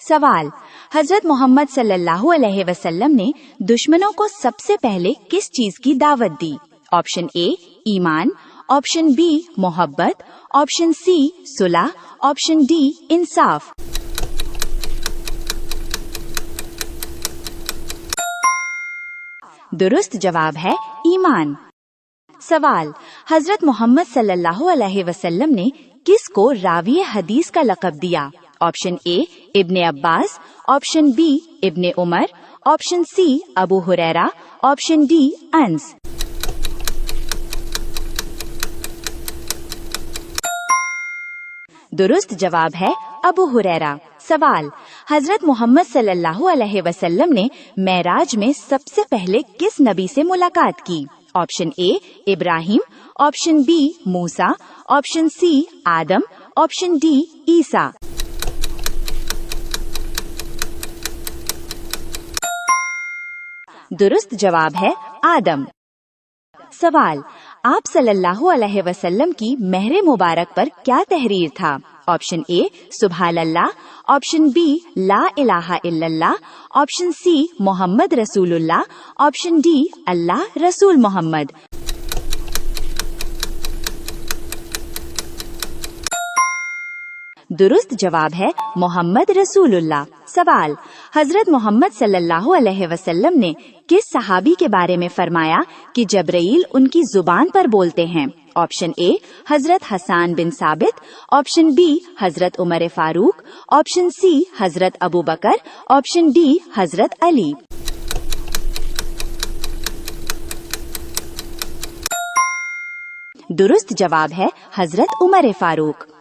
सवाल, हजरत मोहम्मद सल्लल्लाहु अलैहि वसल्लम ने दुश्मनों को सबसे पहले किस चीज की दावत दी? ऑप्शन ए ईमान, ऑप्शन बी मोहब्बत, ऑप्शन सी सुलह, ऑप्शन डी इंसाफ। दुरुस्त जवाब है ईमान। सवाल, हजरत मोहम्मद सल्लल्लाहु अलैहि वसल्लम ने किसको रावी हदीस का लक़ब दिया? Option A Ibne Abbas, option B Ibne Umar, option C Abu Hurairah, option D Anas. दुरुस्त जवाब है अबू हुरैरा। सवाल, हजरत मोहम्मद सल्लल्लाहु अलैहि वसल्लम ने मेराज में सबसे पहले किस नबी से मुलाकात की? Option A Ibrahim, option B Musa, option C Adam, option D Isa. दुरुस्त जवाब है आदम। सवाल, आप सल्लल्लाहु अलैहि वसल्लम की मेहर मुबारक पर क्या तहरीर था? ऑप्शन ए सुभान अल्लाह, ऑप्शन बी ला इलाहा इल्लल्लाह, ऑप्शन सी मोहम्मद रसूलुल्लाह, ऑप्शन डी अल्लाह रसूल मोहम्मद। दुरुस्त जवाब है मोहम्मद रसूलुल्लाह। सवाल, हजरत मोहम्मद सल्लल्लाहु अलैहि वसल्लम ने किस सहाबी के बारे में फरमाया कि जबरील उनकी जुबान पर बोलते हैं? ऑप्शन ए हजरत हसन बिन साबित, ऑप्शन बी हजरत उमर फारूक, ऑप्शन सी हजरत अबू बकर, ऑप्शन डी हजरत अली। दुरुस्त जवाब है हजरत उमर फारूक।